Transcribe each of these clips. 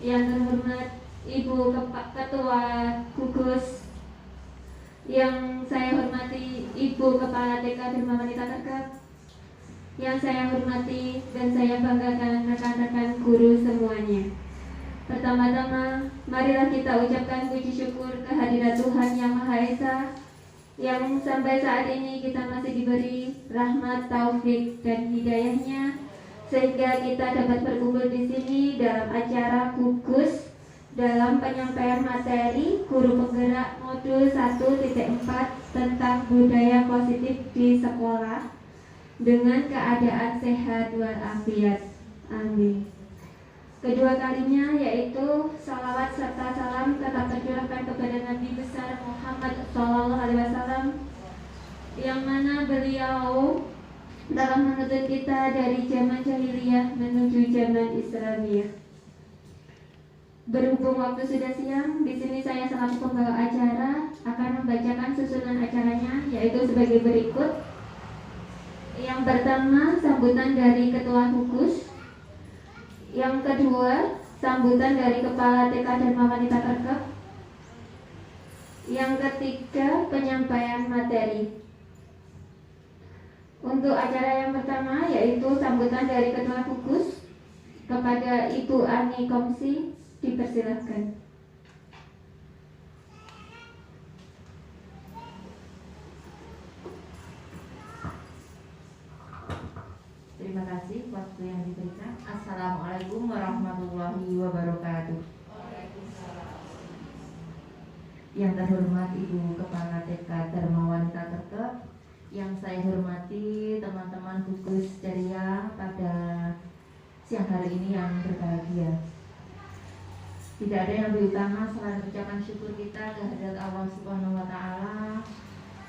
yang terhormat Ibu Ketua Gugus, yang saya hormati Ibu Kepala TK Dharma Wanita Terkep, yang saya hormati dan saya banggakan rekan-rekan guru semuanya. Pertama-tama, marilah kita ucapkan puji syukur kehadirat Tuhan Yang Maha Esa, yang sampai saat ini kita masih diberi rahmat, taufik, dan hidayahnya, sehingga kita dapat berkumpul di sini dalam acara gugus dalam penyampaian materi guru penggerak modul 1.4 tentang budaya positif di sekolah dengan keadaan sehat walafiat. Amin. Kedua kalinya yaitu salawat serta salam tetap tercurahkan kepada Nabi besar Muhammad SAW, yang mana beliau dalam menuntun kita dari zaman jahiliyah menuju zaman Islamiyah. Berhubung waktu sudah siang, di sini saya selaku pembawa acara akan membacakan susunan acaranya, yaitu sebagai berikut. Yang pertama, sambutan dari Ketua Gugus. Yang kedua, sambutan dari Kepala TK Dharma Wanita Terkep. Yang ketiga, penyampaian materi. Untuk acara yang pertama yaitu sambutan dari Ketua Gugus kepada Ibu Ani Komsi, dipersilahkan. Terima kasih waktu yang diberikan. Assalamualaikum warahmatullahi wabarakatuh. Yang terhormat Ibu Kepala TK Dharma Wanita Terkep, yang saya hormati teman-teman gugus ceria pada siang hari ini yang berbahagia. Tidak ada yang lebih utama selain ucapan syukur kita kehadirat Allah Subhanahu wa Ta'ala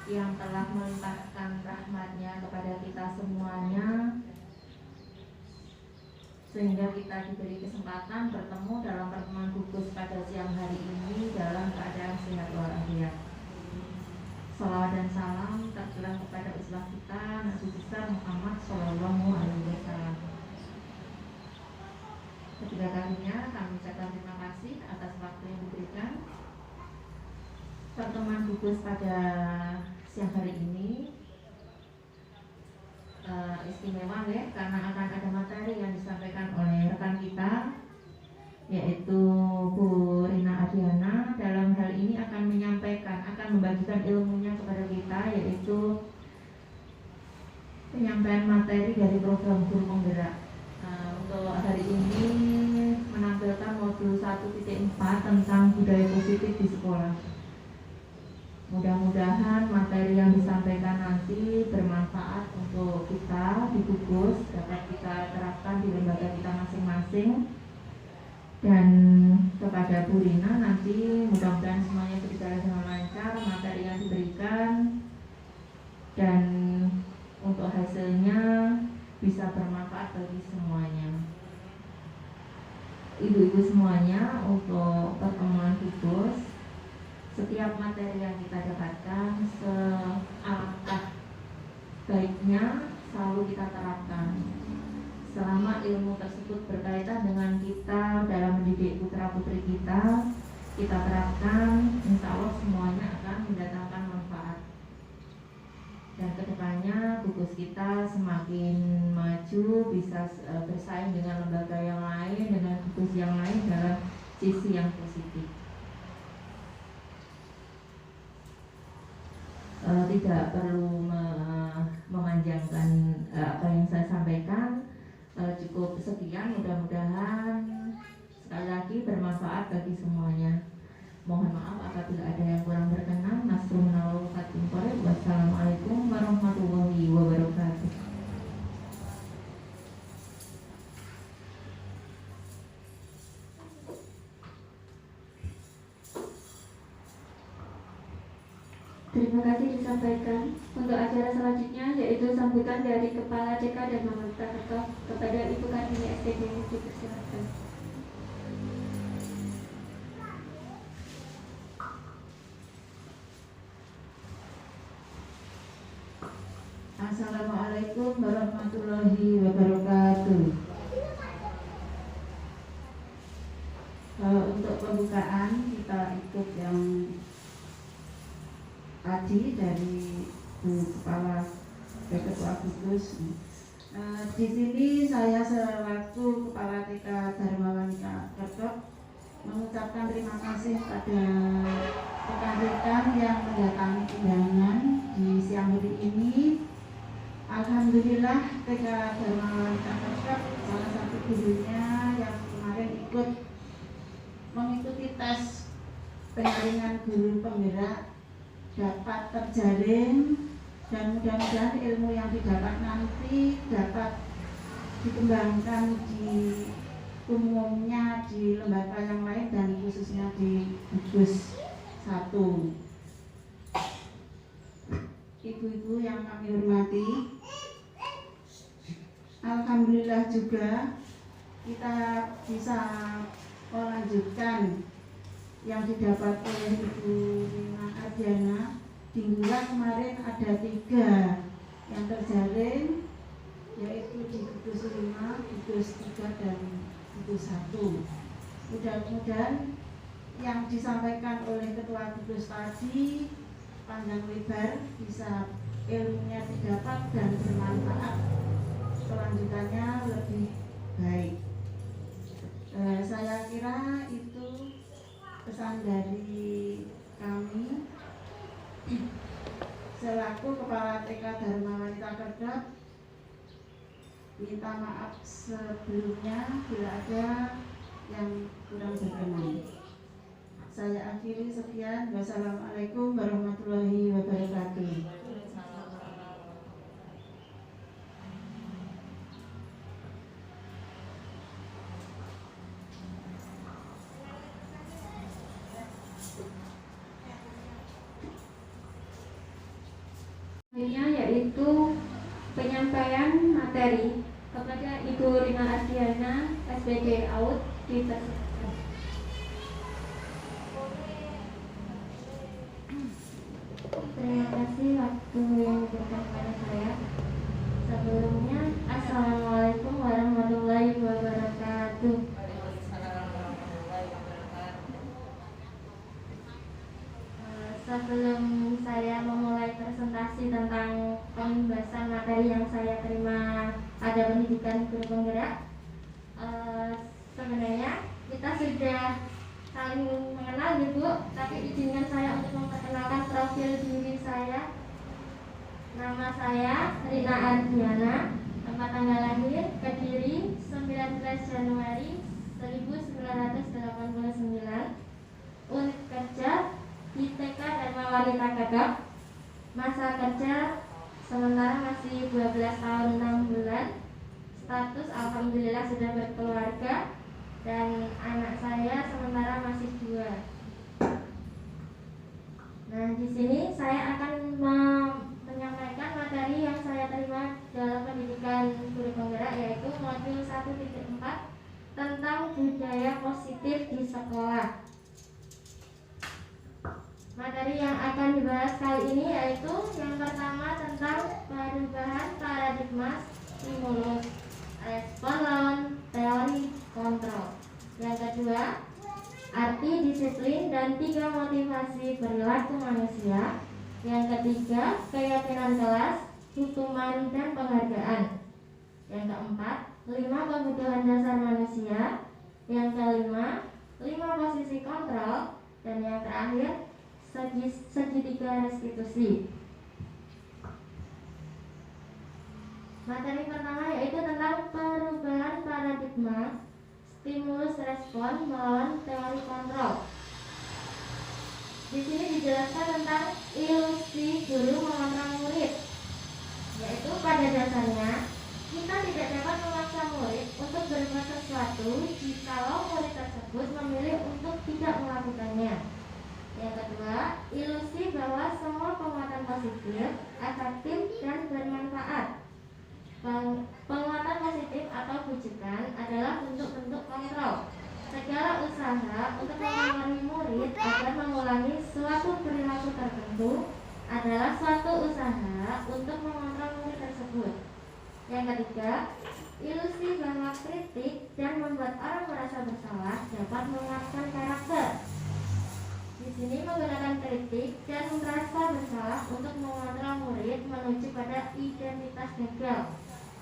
yang telah melimpahkan rahmat-Nya kepada kita semuanya, sehingga kita diberi kesempatan bertemu dalam pertemuan gugus pada siang hari ini dalam keadaan sehat walafiat. Salawat dan salam tercurah kepada uswah kita Nabi besar Muhammad SAW. Ketiga kalinya kami ucapkan terima kasih atas waktu yang diberikan. Pertemuan gugus pada siang hari ini istimewa ya, karena akan ada materi yang disampaikan oleh rekan kita, yaitu Bu Rina Adiana. Dalam hal ini akan membagikan ilmunya kepada kita, yaitu penyampaian materi dari program guru penggerak. Untuk hari ini menampilkan modul 1.4 tentang budaya positif di sekolah. Mudah-mudahan materi yang disampaikan nanti bermanfaat untuk kita di gugus, dapat kita terapkan di lembaga kita masing-masing. Dan kepada Bu Rina nanti mudah-mudahan semuanya berjalan dengan lancar, materi yang diberikan, dan untuk hasilnya bisa bermanfaat bagi semuanya. Ibu-ibu semuanya, untuk pertemuan gugus, setiap materi yang kita dapatkan sealangkah baiknya selalu kita terapkan. Selama ilmu tersebut berkaitan dengan kita dalam mendidik putra-putri kita terapkan, insya Allah semuanya akan mendatangkan manfaat. Dan kedepannya gugus kita semakin maju, bisa bersaing dengan lembaga yang lain, dengan gugus yang lain dalam sisi yang positif. Tidak perlu memanjangkan apa yang saya sampaikan, cukup sekian. Mudah-mudahan sekali lagi bermanfaat bagi semuanya. Mohon maaf apabila ada yang kurang berkenan. Wassalamualaikum warahmatullahi wabarakatuh. Terima kasih disampaikan. Untuk acara selanjutnya yaitu sambutan dari Kepala TK Dharma Wanita Terkep kepada Ibu Kartini STD, dipersilakan. Assalamualaikum warahmatullahi wabarakatuh. pembukaan kita ikut yang tadi dari Kepala Ketua Gugus. Di sini saya selaku Kepala TK Dharma Wanita Kerkop mengucapkan terima kasih pada rekan-rekan yang mendatangi undangan di siang hari ini. Alhamdulillah TK Dharma Wanita Kerkop salah satu gurunya yang kemarin ikut mengikuti tes penyaringan guru penggerak dapat terjalin, dan mudah-mudahan ilmu yang didapat nanti dapat dikembangkan di umumnya di lembaga yang lain dan khususnya di Gugus 1. Ibu-ibu yang kami hormati, alhamdulillah juga kita bisa melanjutkan yang didapat oleh Ibu Rina Ardiana. Di bulan kemarin ada 3 yang terjalin, yaitu di Gugus 5, Gugus 3, dan Gugus 1. Mudah-mudahan yang disampaikan oleh Ketua Gugus tadi panjang lebar, bisa ilmunya didapat dan bermanfaat, kelanjutannya lebih baik. Saya kira itu pesan dari kami selaku Kepala TK Dharma Wanita Kerkop. Minta maaf sebelumnya bila ada yang kurang berkenan. Saya akhiri sekian. Wassalamualaikum warahmatullahi wabarakatuh. Yaitu penyampaian materi kepada Ibu Rina Ardiana, SPG AUD di Terima kasih waktu yang diberikan kepada saya. Sebelumnya, Assalamualaikum warahmatullahi wabarakatuh. Sebelum saya memulai presentasi tentang pembahasan materi yang saya terima pada pendidikan guru penggerak, sebenarnya kita sudah saling mengenal Bu, tapi izinkan saya untuk memperkenalkan profil diri saya. Nama saya Rina Ardiana, tempat tanggal lahir Kediri 19 Januari 1989, unit kerja di TK Dharma Wanita Kerkop. Masa kerja sementara masih 12 tahun 6 bulan. Status alhamdulillah sudah berkeluarga dan anak saya sementara masih 2. Nah, di sini saya akan menyampaikan materi yang saya terima dalam pendidikan guru penggerak, yaitu modul 1.4 tentang budaya positif di sekolah. Materi yang akan dibahas kali ini yaitu yang pertama tentang perubahan paradigma stimulus, respon lawan, teori kontrol. Yang kedua, arti disiplin dan 3 motivasi perilaku manusia. Yang ketiga, keyakinan kelas, hukuman dan penghargaan. Yang keempat, 5 kebutuhan dasar manusia. Yang kelima, 5 posisi kontrol. Dan yang terakhir, segitiga restitusi. Materi pertama yaitu tentang perubahan paradigma stimulus respon melawan teori kontrol. Di sini dijelaskan tentang ilusi guru mengontrol murid, yaitu pada dasarnya kita tidak dapat memaksa murid untuk berbuat sesuatu jikalau murid tersebut memilih untuk tidak melakukannya. Yang kedua, ilusi bahwa semua penguatan positif, efektif dan bermanfaat. Penguatan positif atau bujukan adalah bentuk-bentuk kontrol. Segala usaha untuk mempengaruhi murid agar mengulangi suatu perilaku tertentu adalah suatu usaha untuk mengontrol murid tersebut. Yang ketiga, ilusi bahwa kritik dan membuat orang merasa merasa bersalah dapat menguatkan karakter. Di sini menggunakan kritik dan merasa bersalah untuk mengontrol murid menuju pada identitas gagal.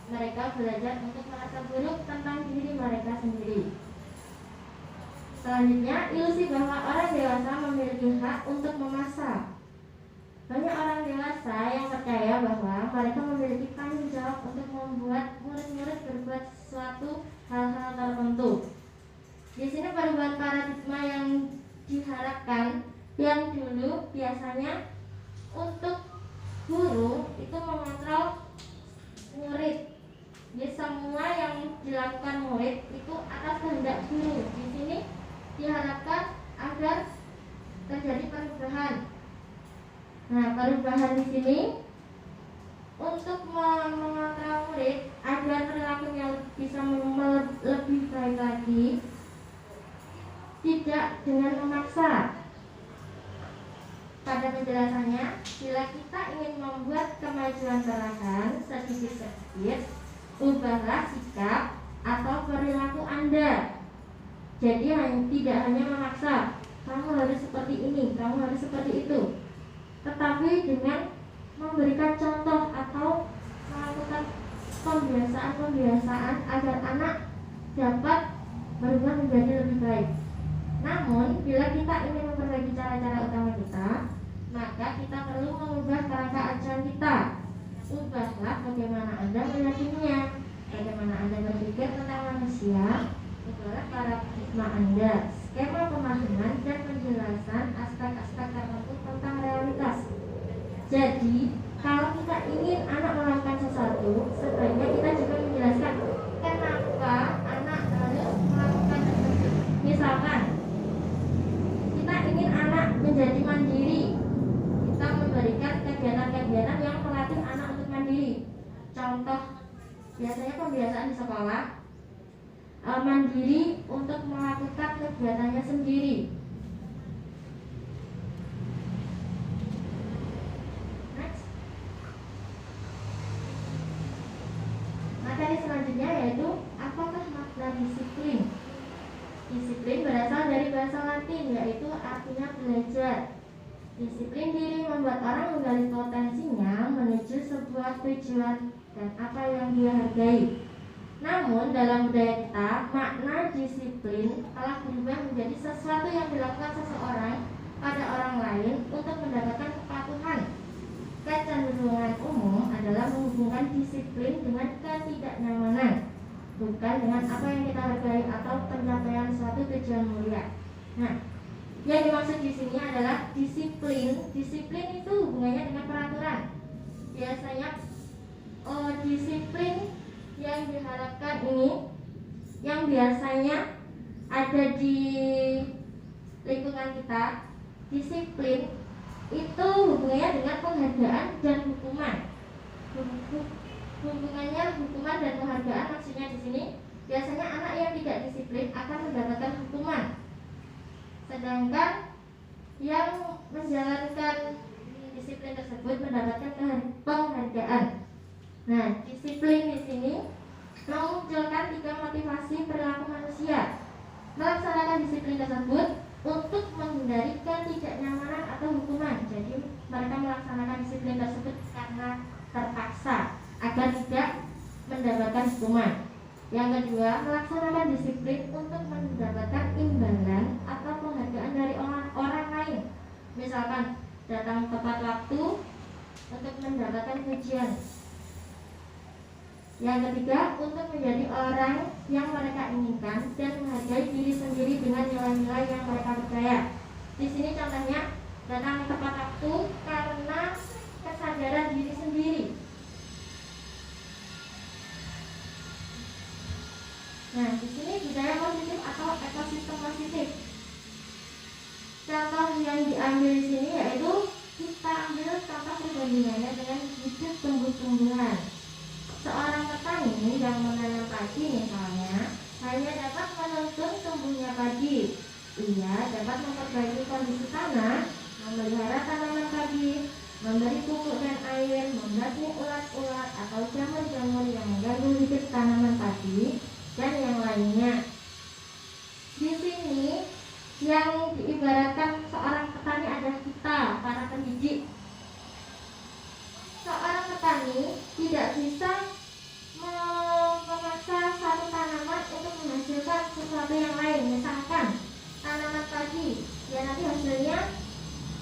Mereka belajar untuk merasa buruk tentang diri mereka sendiri. Selanjutnya, ilusi bahwa orang dewasa memiliki hak untuk memaksa. Banyak orang dewasa yang percaya bahwa mereka memiliki tanggung jawab untuk membuat murid-murid berbuat sesuatu hal-hal tertentu. Di sini perubahan paradigma yang diharapkan yang dulu biasanya untuk guru itu mengontrol murid. Jadi semua yang dilakukan murid itu atas kehendak guru. Di sini diharapkan agar terjadi perubahan. Nah, perubahan di sini untuk mengontrol murid agar perilakunya bisa lebih baik lagi, tidak dengan memaksa. Pada penjelasannya, bila kita ingin membuat kemajuan perlahan sedikit-sedikit, ubahlah sikap atau perilaku Anda. Jadi tidak hanya memaksa, kamu harus seperti ini, kamu harus seperti itu, tetapi dengan memberikan contoh atau melakukan pembiasaan-pembiasaan agar anak dapat berubah menjadi lebih baik. Namun, bila kita ingin memperbaiki cara-cara utama kita, maka kita perlu mengubah kerangka ajaran kita. Ubahlah bagaimana Anda melihatnya, bagaimana Anda berpikir tentang manusia, ubahlah paradigma Anda, skema pemahaman dan penjelasan aspek-aspek tertentu tentang realitas. Jadi, kalau kita ingin anak melakukan sesuatu, sebaiknya kita juga menjelaskan kenapa anak harus melakukan sesuatu. Misalkan, kita ingin anak menjadi mandiri, kita memberikan kegiatan-kegiatan yang melatih anak untuk mandiri. Contoh, biasanya pembiasaan di sekolah, mandiri untuk melakukan kegiatannya sendiri. Next. Materi selanjutnya yaitu apakah makna disiplin. Disiplin berasal dari bahasa Latin, yaitu artinya belajar. Disiplin diri membuat orang menggali potensinya menuju sebuah tujuan dan apa yang dia hargai. Namun dalam budaya kita, makna disiplin telah berubah menjadi sesuatu yang dilakukan seseorang pada orang lain untuk mendapatkan kepatuhan. Kecenderungan umum adalah menghubungkan disiplin dengan ketidaknyamanan, bukan dengan apa yang kita hargai atau pencapaian suatu tujuan mulia. Nah, yang dimaksud di sini adalah disiplin. Disiplin itu hubungannya dengan peraturan. Biasanya disiplin yang diharapkan ini, yang biasanya ada di lingkungan kita, disiplin itu hubungannya dengan penghargaan dan hukuman. Hubungannya hukuman dan penghargaan, maksudnya di sini biasanya anak yang tidak disiplin akan mendapatkan hukuman, sedangkan yang menjalankan disiplin tersebut mendapatkan penghargaan. Nah, disiplin di sini memunculkan 3 motivasi perilaku manusia. Melaksanakan disiplin tersebut untuk menghindari ketidaknyamanan atau hukuman. Jadi mereka melaksanakan disiplin tersebut karena terpaksa agar tidak mendapatkan hukuman. Yang kedua, melaksanakan disiplin untuk mendapatkan imbalan atau penghargaan dari orang lain. Misalkan datang tepat waktu untuk mendapatkan pujian. Yang ketiga, untuk menjadi orang yang mereka inginkan dan menghargai diri sendiri dengan nilai-nilai yang mereka percaya. Di sini contohnya datang tepat waktu karena kesadaran diri sendiri. Nah, di sini budaya positif atau ekosistem positif. Contoh yang diambil di sini yaitu kita ambil contoh perbandingannya dengan hidup tumbuh-tumbuhan. Seorang petani yang menanam padi misalnya hanya dapat menuntun tumbuhnya padi. Ia dapat memperbaiki kondisi tanah, memelihara tanaman padi, memberi pupuk dan air, membasmi ulat-ulat atau jamur-jamur yang mengganggu hidup tanaman padi, dan yang lainnya. sesuatu yang lain. Misalkan tanaman padi, ya nanti hasilnya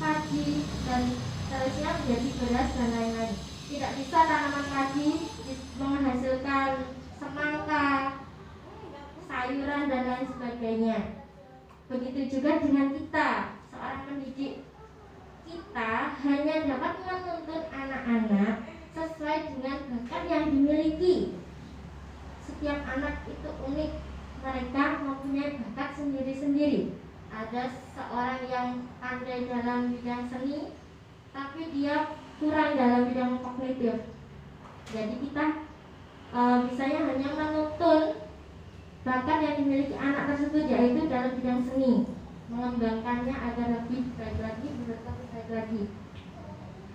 padi dan seterusnya menjadi beras dan lain-lain. Tidak bisa tanaman padi menghasilkan semangka, sayuran dan lain sebagainya. Begitu juga dengan kita, seorang pendidik. Kita hanya dapat menuntun anak-anak sesuai dengan bakat yang dimiliki. Setiap anak itu unik, mereka mempunyai bakat sendiri-sendiri. Ada seorang yang pandai dalam bidang seni, tapi dia kurang dalam bidang kognitif. Jadi kita misalnya hanya menuntun bakat yang dimiliki anak tersebut, yaitu dalam bidang seni, mengembangkannya agar lebih baik lagi, lebih baik lagi.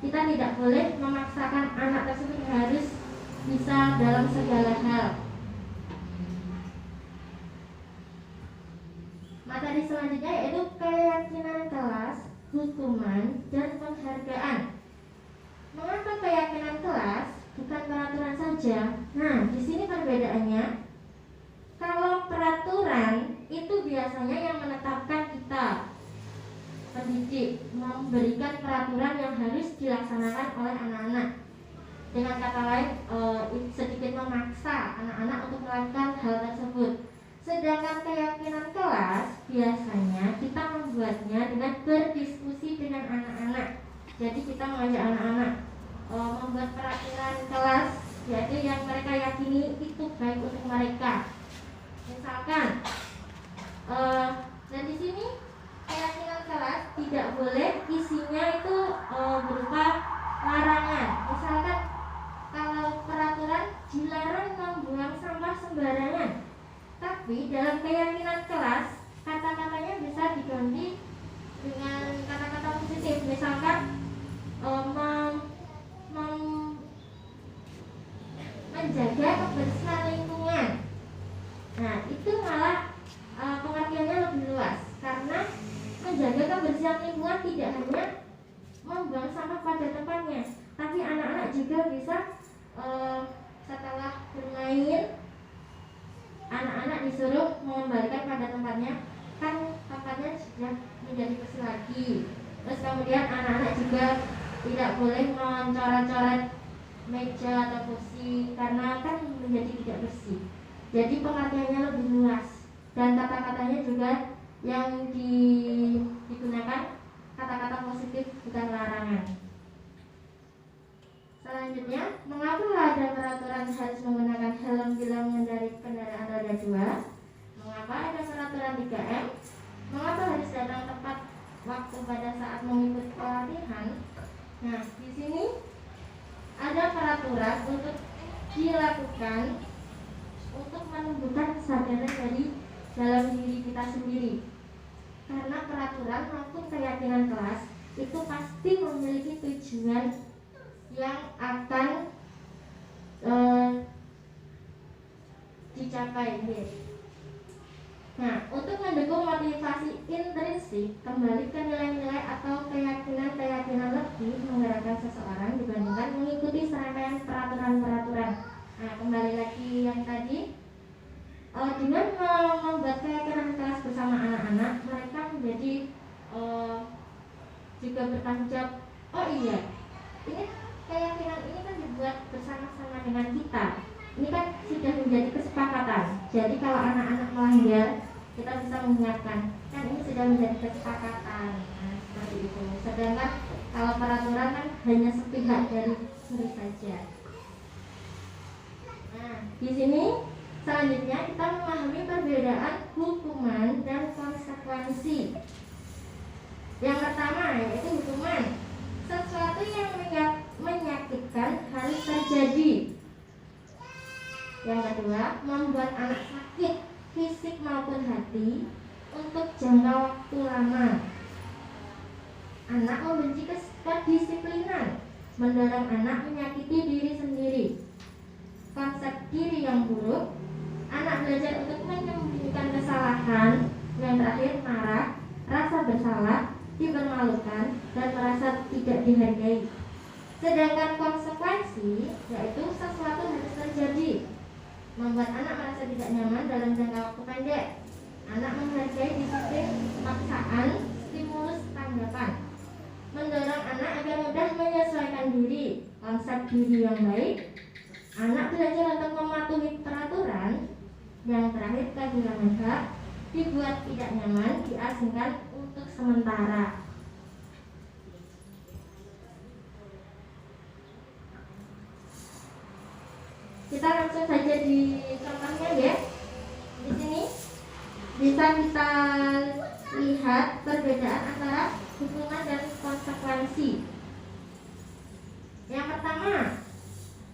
Kita tidak boleh memaksakan anak tersebut harus bisa dalam segala hal. Materi selanjutnya yaitu keyakinan kelas, hukuman, dan penghargaan. Mengapa keyakinan kelas, bukan peraturan saja? Nah, di sini perbedaannya. Kalau peraturan itu biasanya yang menetapkan kita, pendidik, memberikan peraturan yang harus dilaksanakan oleh anak-anak. Dengan kata lain, sedikit memaksa anak-anak untuk melakukan hal tersebut. Sedangkan keyakinan kelas biasanya kita membuatnya dengan berdiskusi dengan anak-anak. Jadi kita mengajak anak-anak membuat peraturan kelas, yaitu yang mereka yakini itu baik untuk mereka. Misalkan, dan di sini keyakinan kelas tidak boleh isinya itu berupa larangan. Misalkan kalau peraturan dilarang membuang sampah sembarangan, tapi dalam keyakinan kelas kata-katanya bisa diganti dengan kata-kata positif. Misalkan menjaga kebersihan lingkungan. Nah, itu malah pengertiannya lebih luas, karena menjaga kebersihan lingkungan tidak hanya membuang sampah pada tempatnya, tapi anak-anak juga bisa setelah bermain, anak-anak disuruh mengembalikan pada tempatnya, kan tempatnya sudah menjadi bersih lagi. Terus kemudian anak-anak juga tidak boleh mencoret-coret meja atau kursi, karena kan menjadi tidak bersih. Jadi pengertiannya lebih luas, dan kata-katanya juga yang digunakan kata-kata positif, bukan larangan. Selanjutnya, mengapa ada peraturan harus menggunakan helm bila mengendarai kendaraan roda 2? Mengapa ada peraturan 3M? Mengapa harus datang tepat waktu pada saat mengikuti pelatihan? Nah, di sini ada peraturan untuk dilakukan untuk menumbuhkan kesadaran dari dalam diri kita sendiri. Karena peraturan maupun keyakinan kelas itu pasti memiliki tujuan yang akan dicapai. Nah, untuk mendukung motivasi intrinsik, kembali ke nilai-nilai atau keyakinan-keyakinan lebih menggerakkan seseorang dibandingkan mengikuti serangkaian peraturan-peraturan. Nah, kembali lagi yang tadi, dengan membuat keyakinan kelas bersama anak-anak, mereka menjadi juga bertanggung jawab. Oh iya, ini keyakinan ini kan dibuat bersama-sama dengan kita. Ini kan sudah menjadi kesepakatan. Jadi kalau anak-anak melanggar, kita bisa mengingatkan. Kan ini sudah menjadi kesepakatan. Nah, seperti itu. Sedangkan kalau peraturan kan hanya sepihak dari guru saja. Nah, di sini selanjutnya kita memahami perbedaan hukuman dan konsekuensi. Yang pertama yaitu hukuman. Sesuatu yang menyakitkan harus terjadi. Yang kedua, membuat anak sakit fisik maupun hati untuk jangka waktu lama. Anak membenci kedisiplinan, mendorong anak menyakiti diri sendiri. Konsep diri yang buruk, anak belajar untuk menyembunyikan kesalahan. Yang terakhir, marah, rasa bersalah, dipermalukan, dan merasa tidak dihargai. Sedangkan konsekuensi yaitu sesuatu harus terjadi, membuat anak merasa tidak nyaman dalam jangka waktu pendek. Anak menghargai disiplin paksaan, stimulus tanggapan. Mendorong anak agar mudah menyesuaikan diri, konsep diri yang baik. Anak belajar untuk mematuhi peraturan. Yang terakhir, kehilangan hak, dibuat tidak nyaman, diasingkan untuk sementara. Kita langsung saja di contohnya ya. Di sini bisa kita lihat perbedaan antara hukuman dan konsekuensi. Yang pertama,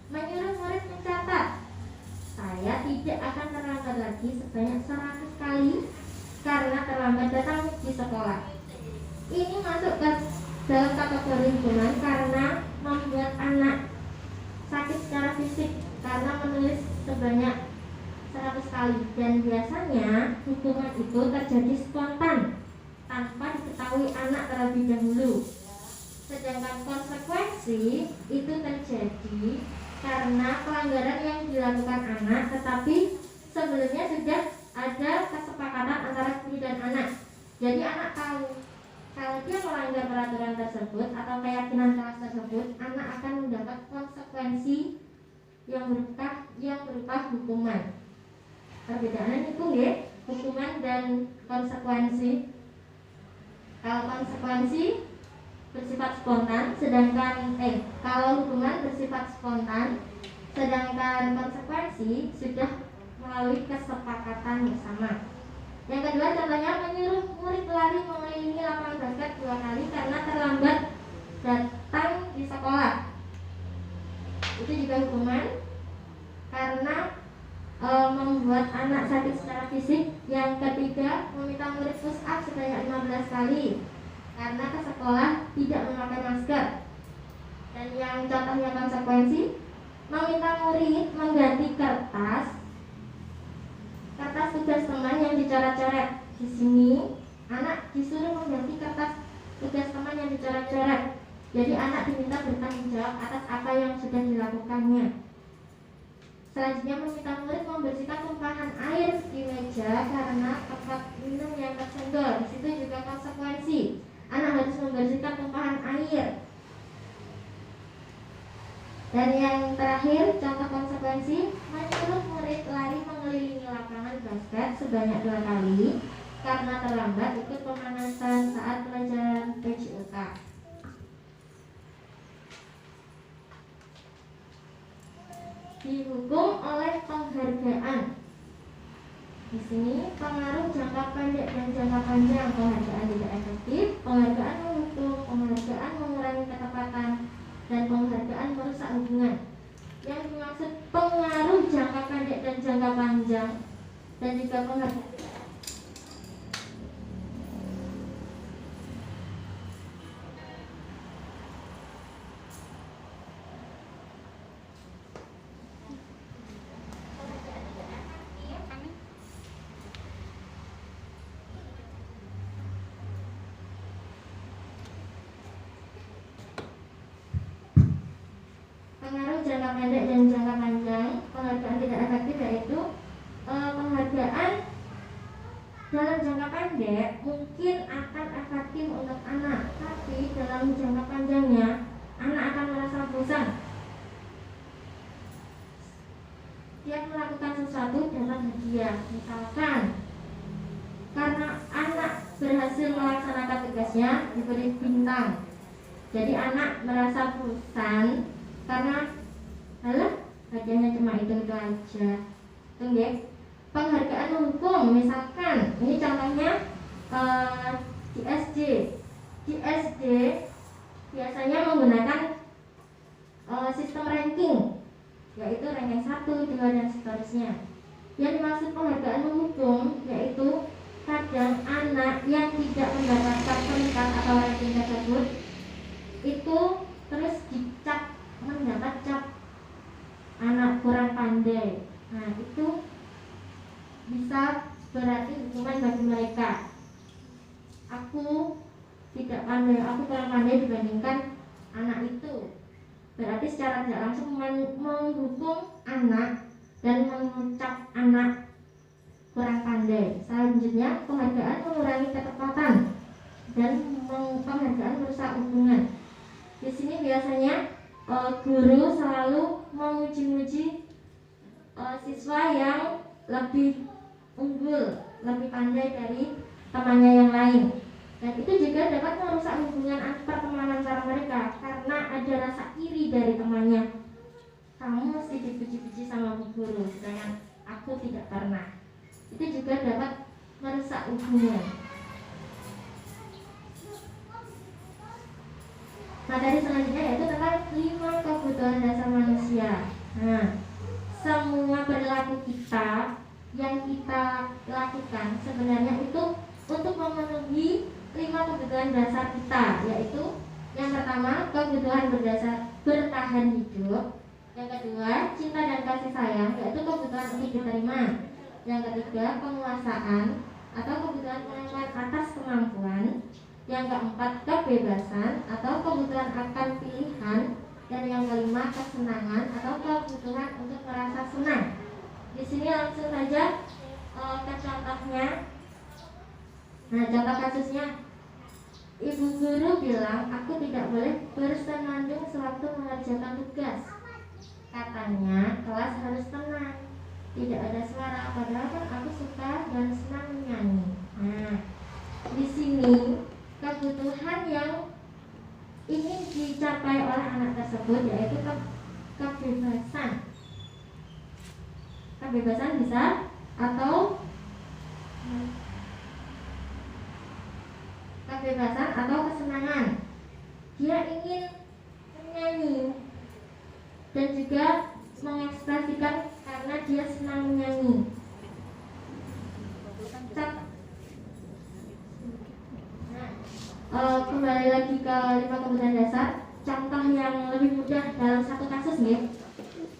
menyuruh murid mencatat. Saya tidak akan terlambat lagi sebanyak 100 kali karena terlambat datang di sekolah. Ini masuk ke dalam kategori hukuman karena membuat anak sakit secara fisik karena menulis sebanyak 100 kali. Dan biasanya hukuman itu terjadi spontan tanpa diketahui anak terlebih dahulu. Sedangkan konsekuensi itu terjadi karena pelanggaran yang dilakukan anak, tetapi sebelumnya sudah ada kesepakatan antara guru dan anak. Jadi anak tahu kalau dia melanggar peraturan tersebut atau keyakinan kelas tersebut, anak akan mendapat konsekuensi yang berupa hukuman. Perbedaannya itu ya, hukuman dan konsekuensi. Kalau konsekuensi bersifat spontan, sedangkan kalau hukuman bersifat spontan, sedangkan konsekuensi sudah melalui kesepakatan bersama. Yang kedua, contohnya menyuruh murid lari mengelilingi lapangan basket 2 kali karena terlambat datang di sekolah. Itu juga hukuman karena membuat anak sakit secara fisik. Yang ketiga, meminta murid push up sebanyak 15 kali karena ke sekolah tidak memakai masker. Dan yang contohnya konsekuensi, meminta murid mengganti kertas tugas teman yang dicoret-coret. Di sini anak disuruh mengganti kertas tugas teman yang dicoret-coret. Jadi anak diminta bertanggung jawab atas apa yang sudah dilakukannya. Selanjutnya, meminta murid membersihkan tumpahan air di meja karena tempat minum yang tersenggol. Di situ juga konsekuensi. Anak harus membersihkan tumpahan air. Dan yang terakhir, contoh konsekuensi, menyuruh murid lari mengelilingi lapangan basket sebanyak 2 kali karena terlambat ikut pemanasan saat pelajaran PJOK. Dihukum oleh penghargaan. Di sini pengaruh jangka pendek dan jangka panjang. Penghargaan tidak efektif, penghargaan menghukum, penghargaan mengurangi ketepatan, dan penghargaan merusak hubungan. Yang dimaksud pengaruh jangka pendek dan jangka panjang dan juga penghargaan. Pengaruh jangka pendek dan jangka panjang, penghargaan tidak efektif yaitu penghargaan dalam jangka pendek mungkin akan efektif untuk anak, tapi dalam jangka panjangnya anak akan merasa bosan. Dia melakukan sesuatu dapat hadiah, misalkan karena anak berhasil melaksanakan tugasnya diberi bintang. Jadi anak merasa bosan karena hadiahnya cuma itu aja. Tunggu. Penghargaan hukum, misalkan ini contohnya di SD. Di SD biasanya menggunakan sistem ranking, yaitu ranking 1, 2, dan seterusnya. Yang dimaksud penghargaan hukum yaitu kadang anak yang tidak mendapatkan peringkat atau ranking tersebut itu terus dicap, mendapat cap anak kurang pandai. Nah, itu bisa berarti hukuman bagi mereka. Aku tidak pandai, aku kurang pandai dibandingkan anak itu. Berarti secara tidak langsung menghukum anak dan mencap anak kurang pandai. Selanjutnya selanjutnya, penghargaan mengurangi ketepatan dan penghargaan merusak hubungan. Di sini biasanya guru selalu memuji-muji siswa yang lebih unggul, lebih pandai dari temannya yang lain. Dan itu juga dapat merusak hubungan pertemanan antara mereka karena ada rasa iri dari temannya. Kamu mesti dipuji-puji sama bu guru, sedangkan aku tidak pernah. Itu juga dapat merusak hubungan. Materi selanjutnya yaitu tentang 5 kebutuhan dasar manusia. Nah, semua perilaku kita yang kita lakukan sebenarnya itu untuk memenuhi 5 kebutuhan dasar kita, yaitu yang pertama kebutuhan berdasar bertahan hidup, yang kedua cinta dan kasih sayang, yaitu kebutuhan untuk diterima, yang ketiga penguasaan atau kebutuhan pengenalan atas kemampuan, yang keempat kebebasan atau kebutuhan akan pilihan, dan yang kelima kesenangan atau kebutuhan untuk merasa senang. Di sini langsung saja ke contohnya. Nah, contoh kasusnya, ibu guru bilang aku tidak boleh bersenandung sewaktu mengerjakan tugas. Katanya kelas harus tenang, tidak ada suara, padahal kan aku suka dan senang menyanyi. Nah, di sini kebutuhan yang ingin dicapai oleh anak tersebut yaitu kebebasan. Kebebasan bisa atau kebebasan atau kesenangan. Dia ingin menyanyi dan juga mengekspresikan karena dia senang menyanyi. Kembali lagi ke 5 kebutuhan dasar. Contoh yang lebih mudah dalam satu kasus nih.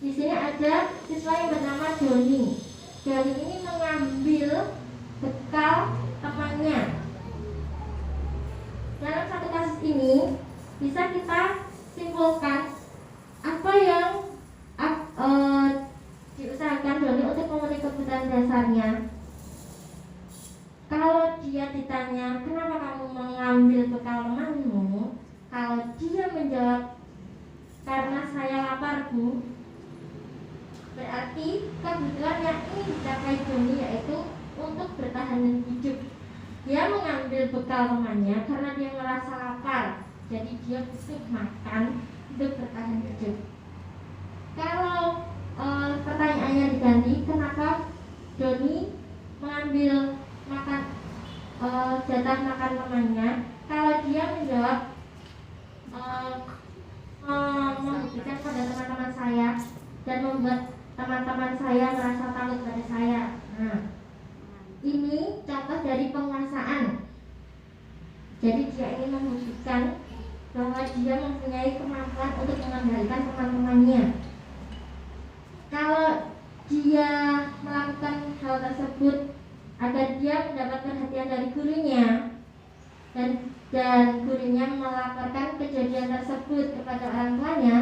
Di sini ada siswa yang bernama Doni. Doni ini mengambil bekal temannya. Dalam satu kasus ini bisa kita simpulkan apa yang diusahakan Doni untuk memenuhi kebutuhan dasarnya. Kalau dia ditanya kenapa kamu mengambil bekal temanmu, kalau dia menjawab karena saya lapar bu, berarti kebutuhan yang ingin dicapai Doni yaitu untuk bertahan hidup. Dia mengambil bekal temannya karena dia merasa lapar, jadi dia butuh makan untuk bertahan hidup. Kalau pertanyaannya diganti, kenapa Doni mengambil jatah makan temannya? Kalau dia menjawab membuktikan pada teman-teman saya dan membuat teman-teman saya merasa takut pada saya. Nah, ini contoh dari penguasaan. Jadi dia ingin membuktikan bahwa dia mempunyai kemampuan untuk mengendalikan teman-temannya. Kalau dia melakukan hal tersebut agar dia mendapat perhatian dari gurunya dan gurunya melaporkan kejadian tersebut kepada orang tuanya,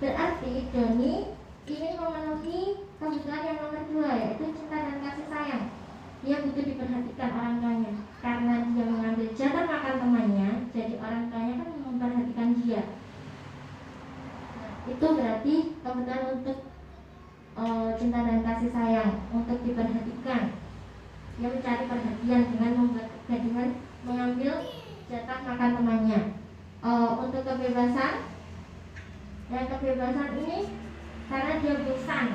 berarti Doni ingin memenuhi kebutuhan yang nomor 2 yaitu cinta dan kasih sayang. Dia butuh diperhatikan orang tuanya karena dia mengambil jatah makan temannya, jadi orang tuanya kan memperhatikan dia. Itu berarti kebutuhan untuk cinta dan kasih sayang, untuk diperhatikan. Dia mencari perhatian dengan membuat kegaduhan, mengambil jatah makan temannya. Untuk kebebasan, dan kebebasan ini karena dia bosan,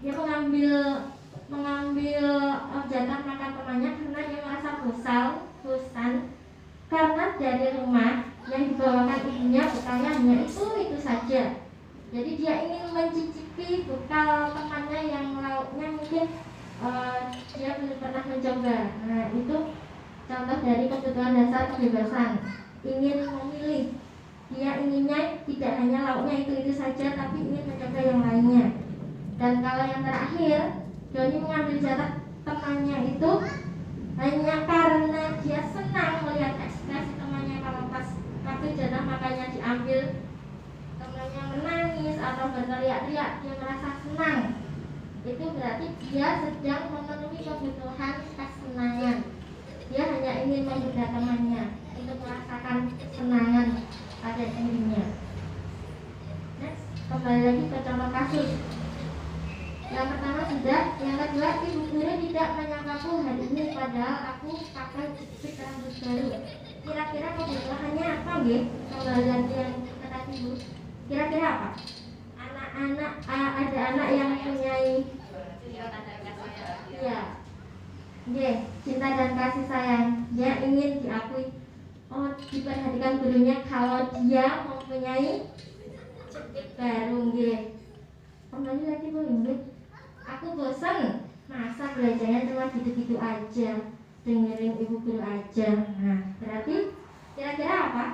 dia mengambil jatah makan temannya karena dia merasa bosan karena dari rumah yang dibawakan ibunya bekalnya hanya itu saja. Jadi dia ingin mencicipi bekal temannya yang lauknya mungkin dia belum pernah mencoba. Nah, itu contoh dari kebutuhan dasar kebebasan. Ingin memilih, dia inginnya tidak hanya lauknya itu saja, tapi ingin mencoba yang lainnya. Dan kalau yang terakhir, Doni mengambil jatah temannya itu hanya karena dia senang melihat ekspresi temannya. Kalau pas waktu jatah makannya diambil, temannya menangis atau berteriak-teriak, dia merasa senang. Itu berarti dia sedang memenuhi kebutuhan ingin menggoda temannya untuk merasakan kesenangan pada dirinya. Next, kembali lagi ke contoh kasus. Yang pertama sudah, yang kedua, ibu guru tidak menyangkaku hari ini padahal aku pakai jepit rambut baru. Kira-kira kebutuhannya apa, nggih? Kembali lagi yang kata ibu. Kira-kira apa? Ada anak yang mempunyai ya, cinta dan kasih sayang. Dia ingin diakui, diperhatikan gurunya kalau dia mempunyai jepit baru. Kembali lagi Bu Ingrid, aku bosan masa belajarnya cuma gitu-gitu aja, dengerin ibu guru aja. Nah, berarti kira-kira apa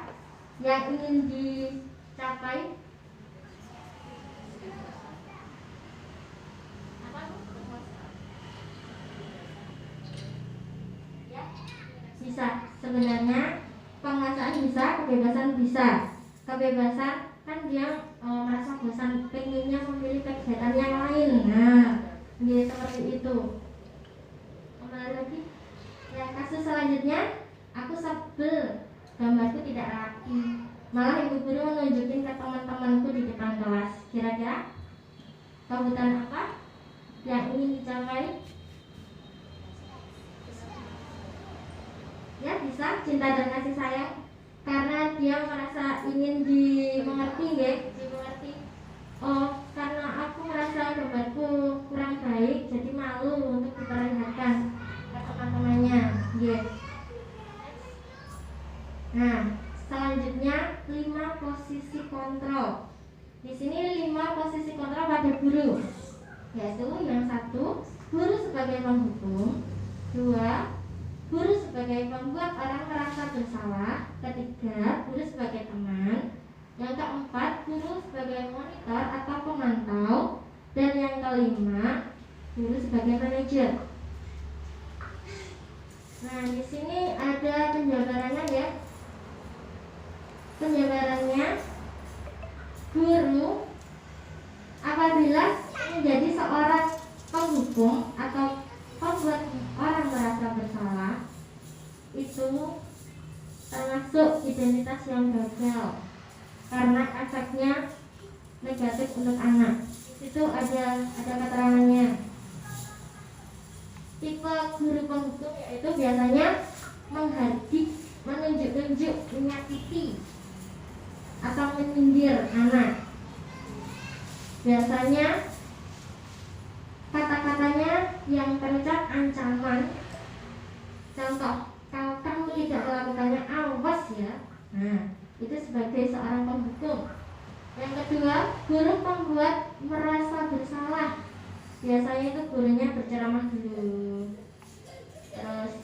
yang ingin dicapai? Bisa, sebenarnya penguasaan bisa, kebebasan bisa. Kebebasan kan dia merasa bosan, pengennya memilih kegiatan yang lain. Nah, dia seperti itu. Kembali lagi, yang kasus selanjutnya, aku sebel gambarku tidak rapi. Malah ibu guru menunjukin ke teman-temanku di depan kelas. Kira-kira kebutuhan apa yang ingin dicapai? Ya, bisa cinta dan kasih sayang karena dia merasa ingin dimengerti, dimengerti. Oh, karena aku merasa gambarku kurang baik, jadi malu untuk diperlihatkan ke teman-temannya. Nah, selanjutnya 5 posisi kontrol. Di sini 5 posisi kontrol pada guru, yaitu yang 1, guru sebagai penghukum, 2, guru sebagai pembuat orang merasa bersalah, 3, guru sebagai teman, yang 4, guru sebagai monitor atau pemantau, dan yang 5, guru sebagai manajer. Nah, di sini ada penjabarannya ya. Penjabarannya, guru apabila menjadi seorang penghukum atau membuat orang merasa bersalah, itu termasuk identitas yang gagal karena efeknya negatif untuk anak. Itu ada keterangannya. Tipe guru penghukum yaitu biasanya menghardik, menunjuk-nunjuk, menyakiti atau menyindir anak. Biasanya kata-katanya yang terucap ancaman. Contoh, kalau kamu tidak melakukannya, awas ya. Nah, itu sebagai seorang penghukum. Yang kedua, guru pembuat merasa bersalah. Biasanya itu gurunya berceramah dulu. Terus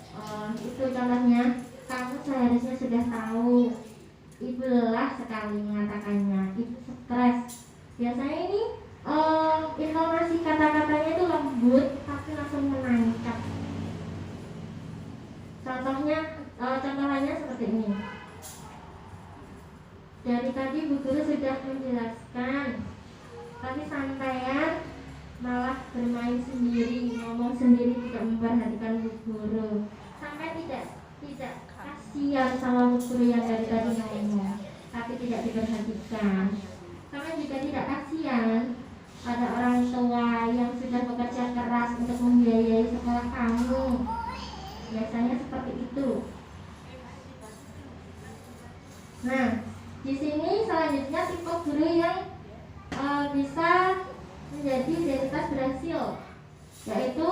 itu contohnya, kamu seharusnya sudah tahu. Ibu lelah sekali mengatakannya, ibu stres. Biasanya ini informasi kata-katanya itu lembut tapi langsung menancap. Contohnya seperti ini. Dari tadi Bu Guru sudah menjelaskan, tapi santaian malah bermain sendiri, ngomong sendiri, tidak memperhatikan Bu Guru. Sampai tidak kasihan sama Bu Guru yang dari tadi ngomong, tapi tidak diperhatikan. Sampai juga tidak kasihan pada orang tua yang sudah bekerja keras untuk membiayai sekolah kamu. Biasanya seperti itu. Nah, di sini selanjutnya tipe guru yang bisa menjadi identitas berhasil, yaitu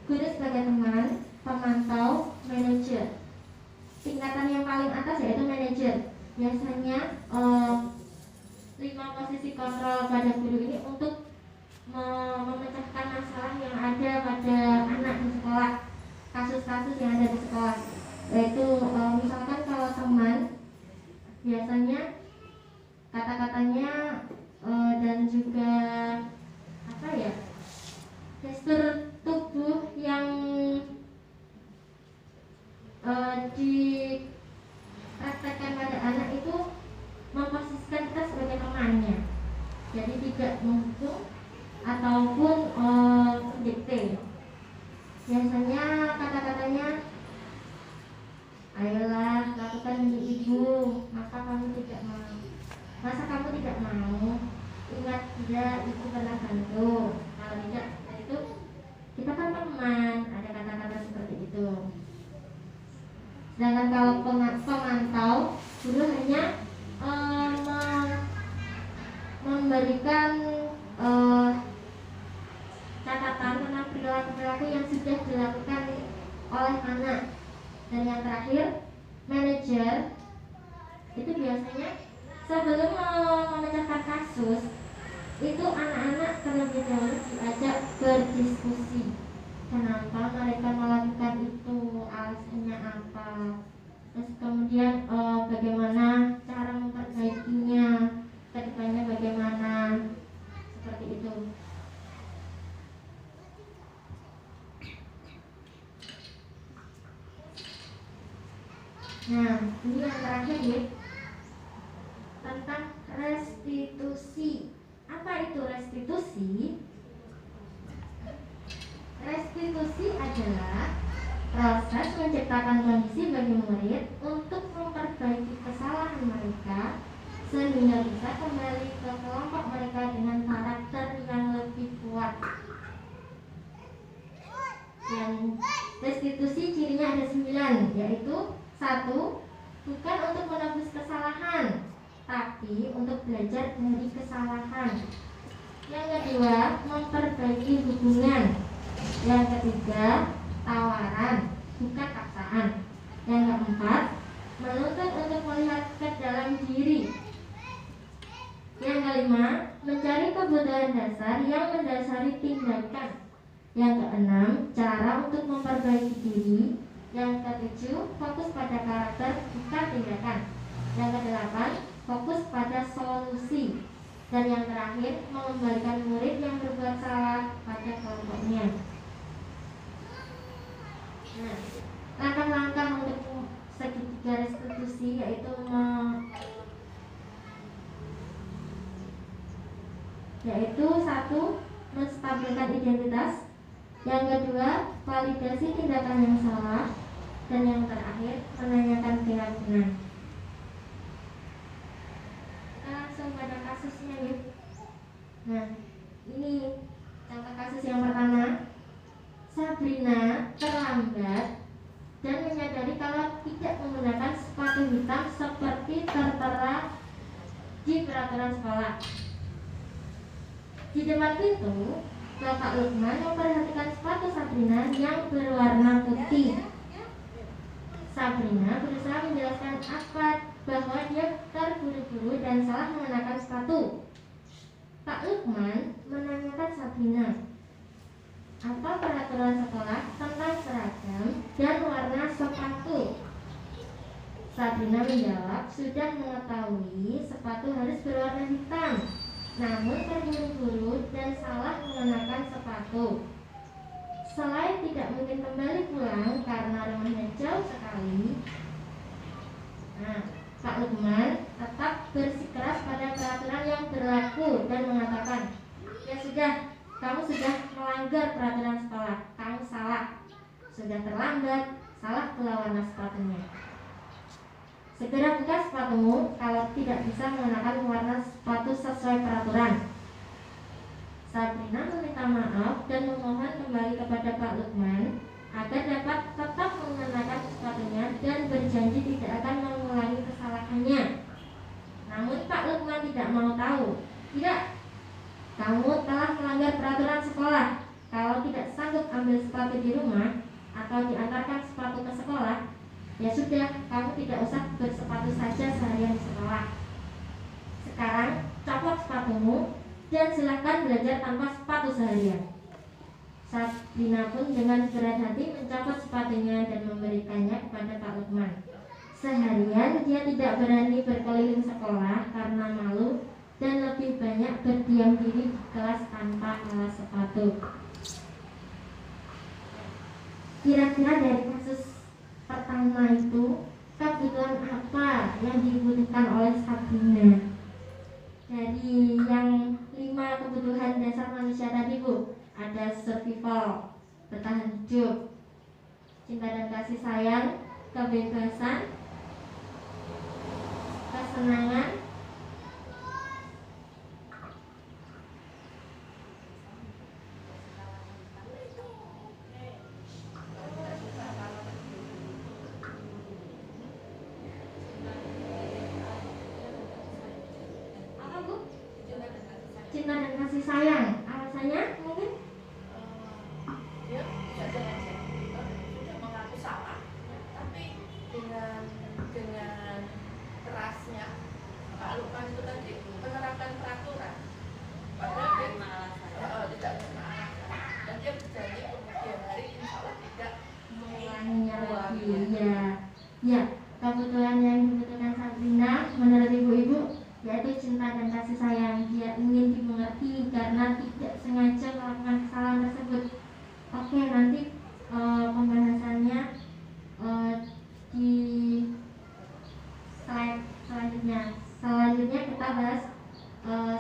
guru sebagai teman, pemantau, manajer. Tingkatan yang paling atas yaitu manajer. Biasanya 5 posisi kontrol pada guru ini untuk memecahkan masalah yang ada pada anak di sekolah, kasus-kasus yang ada di sekolah. Yaitu misalkan kalau teman, biasanya kata-katanya dan juga gestur tubuh yang dipraktekkan pada anak itu memposisikan kita sebagai temannya, jadi tidak menghukum ataupun mendikte. Biasanya kata-katanya Sedangkan kalau pemantau, guru hanya memberikan catatan tentang perilaku-perilaku yang sudah dilakukan oleh anak. Dan yang terakhir, manajer itu biasanya sebelum memecahkan kasus itu anak-anak terlebih dahulu diajak berdiskusi. Kenapa mereka melakukan itu, alasannya apa, terus kemudian bagaimana cara memperbaikinya, kedepannya bagaimana, seperti itu. Nah, ini yang terakhir ya, tentang restitusi. Apa itu restitusi? Restitusi adalah proses menciptakan kondisi bagi murid untuk memperbaiki kesalahan mereka sehingga bisa kembali ke kelompok mereka dengan karakter yang lebih kuat. Dan restitusi cirinya ada 9, yaitu 1. Bukan untuk menebus kesalahan, tapi untuk belajar dari kesalahan. Yang kedua, memperbaiki hubungan. Yang ketiga, tawaran, bukan paksaan. Yang keempat, menuntut untuk melihat ke dalam diri. Yang kelima, mencari kebutuhan dasar yang mendasari tindakan. Yang keenam, cara untuk memperbaiki diri. Yang ketujuh, fokus pada karakter, bukan tindakan. Yang kedelapan, fokus pada solusi. Dan yang terakhir, mengembalikan murid yang berbuat salah pada kelompoknya. Nah, langkah-langkah untuk segitiga restitusi yaitu satu, menstabilkan identitas. Yang kedua, validasi tindakan yang salah. Dan yang terakhir, menanyakan keyakinan. Kita langsung pada kasusnya ya. Nah, ini contoh kasus yang pertama. Sabrina terlambat dan menyadari kalau tidak menggunakan sepatu hitam seperti tertera di peraturan sekolah. Di depan pintu, Bapak Lukman memperhatikan sepatu Sabrina yang berwarna putih. Sabrina berusaha menjelaskan bahwa dia terburu-buru dan salah mengenakan sepatu. Pak Lukman menanyakan Sabrina, apa peraturan sekolah tentang seragam dan warna sepatu? Sabrina menjawab, sudah mengetahui sepatu harus berwarna hitam, namun terburu-buru dan salah mengenakan sepatu. Selain tidak mungkin kembali pulang karena rumahnya jauh sekali, Pak Lukman tetap bersikeras pada peraturan yang berlaku dan mengatakan, ya sudah, kamu sudah melanggar peraturan sekolah, kamu salah, sudah terlambat, salah pula warna sepatunya. Segera buka sepatumu kalau tidak bisa mengenakan warna sepatu sesuai peraturan. Sabrina meminta maaf dan memohon kembali kepada Pak Lukman agar dapat tetap mengenakan sepatunya dan berjanji tidak akan mengulangi kesalahannya. Namun Pak Lukman tidak mau tahu. Tidak, kamu telah melanggar peraturan sekolah. Kalau tidak sanggup ambil sepatu di rumah atau diantarkan sepatu ke sekolah, ya sudah, kamu tidak usah bersepatu saja seharian di sekolah. Sekarang copot sepatumu dan silahkan belajar tanpa sepatu seharian. Sabrina pun dengan berat hati mencopot sepatunya dan memberikannya kepada Pak Lukman. Seharian dia tidak berani berkeliling sekolah karena malu dan lebih banyak berdiam diri di kelas tanpa alas sepatu. Kira-kira dari kasus pertama itu, kebutuhan apa yang dibutuhkan oleh Sabrina? Dari yang 5 kebutuhan dasar manusia tadi, Bu, ada survival, bertahan hidup, cinta dan kasih sayang, kebebasan, kesenangan, kasih sayang. Alasannya mungkin Dia tidak sengaja sudah mengaku salah, tapi dengan kerasnya Pak Lukman itu tadi menerapkan peraturan, padahal dia tidak punya alasan, dan dia berjanji kemudian hari insya Allah tidak mengulanginya lagi. mengulanginya. Ya, kebutuhan yang dibutuhkan Sabrina menurut ibu-ibu yaitu cinta dan kasih sayang. Dia ingin dimengerti karena tidak sengaja melakukan kesalahan tersebut. Oke, nanti pembahasannya di slide selanjutnya. Selanjutnya kita bahas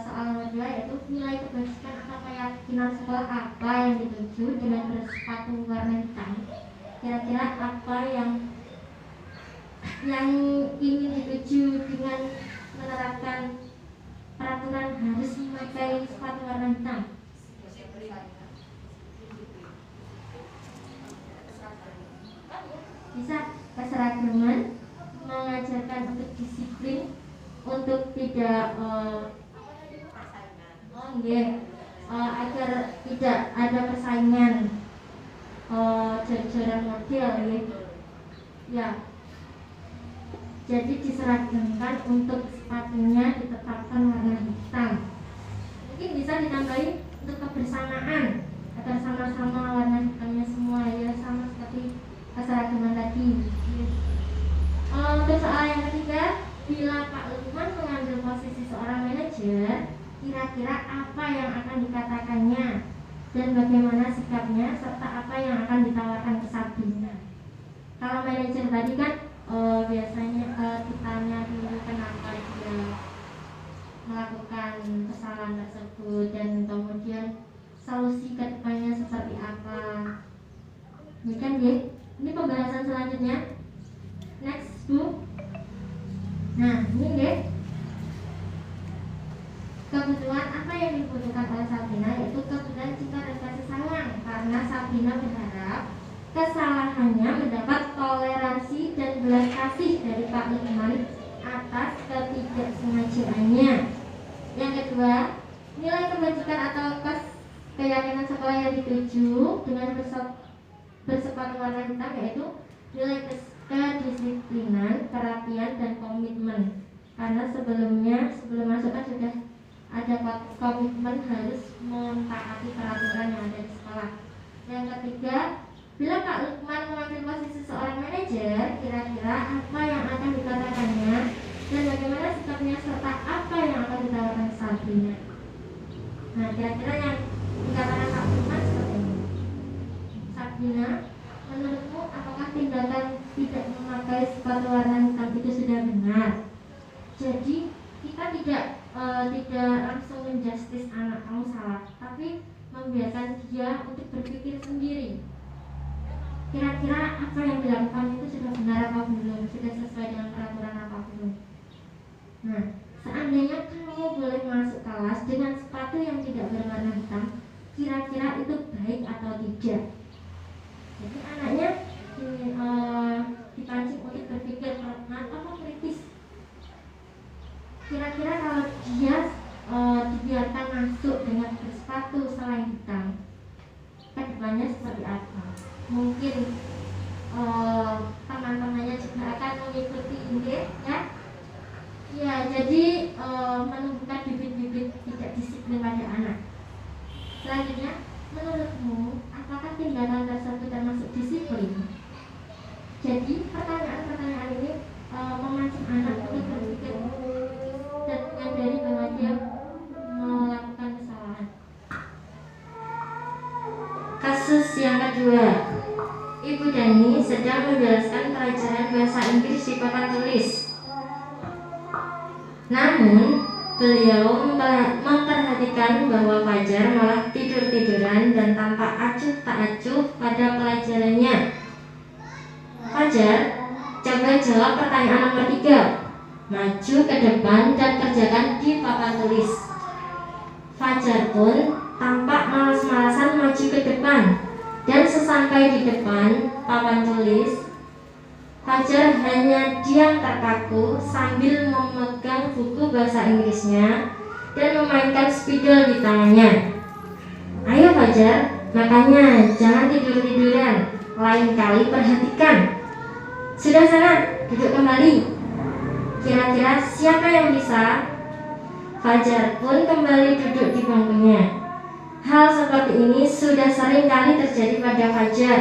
soal nomor 2 yaitu nilai kebajikan atau keyakinan sekolah apa yang dituju dengan bersepatu warna hitam. Kira-kira apa yang ingin dituju dengan menerapkan peraturan harus memakai sepatu warna hitam? Bisa keseragaman, mengajarkan untuk disiplin, untuk tidak agar tidak ada persaingan jor-joran model ya. Jadi diseragamkan untuk sepatunya ditetapkan warna hitam. Mungkin bisa ditambahi untuk kebersamaan agar sama-sama warna hitamnya semua ya, sama seperti keseragaman tadi. Untuk soal yang ketiga, bila Pak Lukman mengambil posisi seorang manajer, kira-kira apa yang akan dikatakannya dan bagaimana sikapnya serta apa yang akan ditawarkan ke Sabrina. Kalau manajer tadi kan biasanya ditanya dulu kenapa dia melakukan kesalahan tersebut dan kemudian solusi ke depannya seperti apa. Ini kan ya, ini pembahasan selanjutnya. Next Bu. Nah ini deh, kebutuhan apa yang dibutuhkan oleh Sabrina yaitu kebutuhan cinta dan kasih sayang, karena Sabrina berharap kesalahannya mendapat toleransi dan belas kasih dari Pak Lukman atas ketidaksengajaannya. Yang kedua, nilai kebajikan atau keyakinan sekolah yang dituju dengan bersepatu warna hitam yaitu nilai kedisiplinan, kerapian, dan komitmen. Karena sebelum masuk kan sudah ada komitmen harus mentaati peraturan yang ada di sekolah. Yang ketiga, bila Pak Lukman mengambil posisi seorang manajer, kira-kira apa yang akan dikatakannya dan bagaimana sikapnya serta apa yang akan ditawarkan Sabrina. Nah, kira-kira yang dikatakan Pak Lukman seperti ini. Sabrina, menurutmu apakah tindakan tidak memakai sepatu warna hitam itu sudah benar? Jadi kita tidak langsung menjustis anak kamu salah, tapi membiarkan dia untuk berpikir sendiri. Kira-kira apa yang dilakukan itu sudah benar apa belum, sudah sesuai dengan peraturan apa belum. Nah, seandainya kamu boleh masuk kelas dengan sepatu yang tidak berwarna hitam, kira-kira itu baik atau tidak? Jadi anaknya dipancing untuk berpikir atau kritis. Kira-kira kalau dia dibiarkan masuk dengan bersepatu selain hitam, kedepannya seperti apa? Mungkin teman-temannya juga akan mengikuti ini ya. Ya, jadi menumbuhkan bibit-bibit tidak disiplin pada anak. Selanjutnya, menurutmu apakah tindakan tersebut termasuk disiplin? Jadi pertanyaan-pertanyaan ini memancing anak untuk berpikir dan menyadari bahwa dia melakukan kesalahan. Kasus yang kedua, Ibu Dani sedang menjelaskan pelajaran bahasa Inggris di papan tulis. Namun, beliau memperhatikan bahwa Fajar malah tidur-tiduran dan tampak acuh tak acuh pada pelajarannya. Fajar, coba jawab pertanyaan nomor 3. Maju ke depan dan kerjakan di papan tulis. Fajar pun tampak malas-malasan maju ke depan. Dan sesampai di depan papan tulis, Fajar hanya diam terpaku sambil memegang buku bahasa Inggrisnya dan memainkan spidol di tangannya. Ayo Fajar, makanya jangan tidur-tiduran, lain kali perhatikan. Sudah sana, duduk kembali. Kira-kira siapa yang bisa? Fajar pun kembali duduk di bangkunya. Hal seperti ini sudah sering kali terjadi pada Fajar.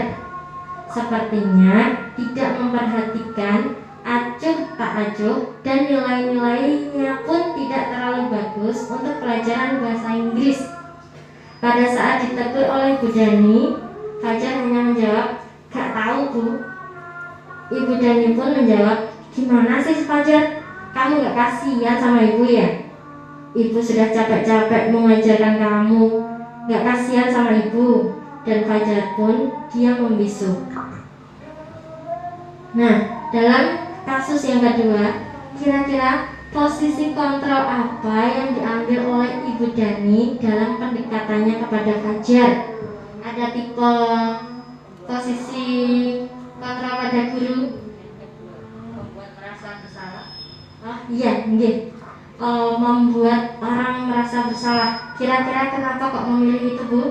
Sepertinya tidak memperhatikan acuh tak acuh dan nilai-nilainya pun tidak terlalu bagus untuk pelajaran bahasa Inggris. Pada saat ditegur oleh Bu Dani, Fajar hanya menjawab, "Gak tahu Bu." Ibu Dani pun menjawab, "Gimana sih Fajar? Kamu gak kasihan sama ibu ya? Ibu sudah capek-capek mengajarkan kamu, gak kasihan sama ibu." Dan Fajar pun diam membisu. Nah, dalam kasus yang kedua, kira-kira posisi kontrol apa yang diambil oleh Ibu Dani dalam pendekatannya kepada Fajar? Ada tipe posisi kontrol pada guru? Membuat merasa bersalah. Oh iya, nggih. Membuat orang merasa bersalah. Kira-kira kenapa kok memilih itu, Bu?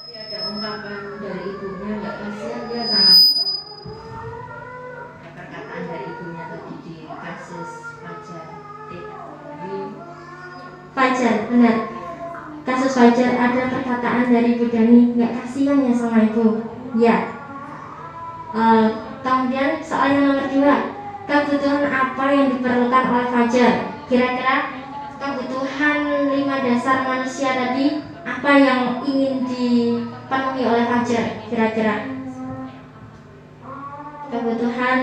Tadi ada ungkapan dari ibunya, nggak kasihan dia sangat. Perkataan dari ibunya tadi di kasus Fajar. Fajar, benar. Kasus Fajar ada perkataan dari Bu Dani, nggak kasihan ya sama ibu. Ya. Kemudian soal yang nomor 2, kebutuhan apa yang diperlukan oleh Fajar? Kira-kira kebutuhan 5 dasar manusia tadi apa yang ingin dipenuhi oleh Fajar? Kira-kira kebutuhan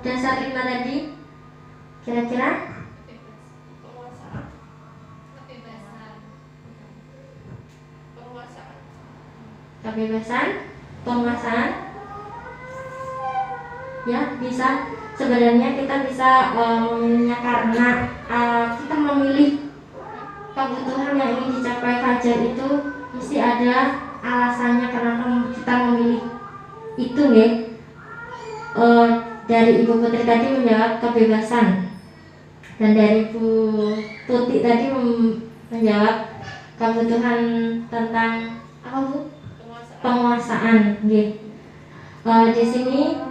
dasar 5 tadi, kira-kira kebebasan, penguasaan, ya bisa. Sebenarnya kita bisa memilihnya karena kita memilih kebutuhan yang ingin dicapai Fajar itu mesti ada alasannya kenapa kita memilih itu, nih. Dari Ibu Putri tadi menjawab kebebasan, dan dari Bu Tuti tadi menjawab kebutuhan tentang apa, Bu? Penguasaan. Di sini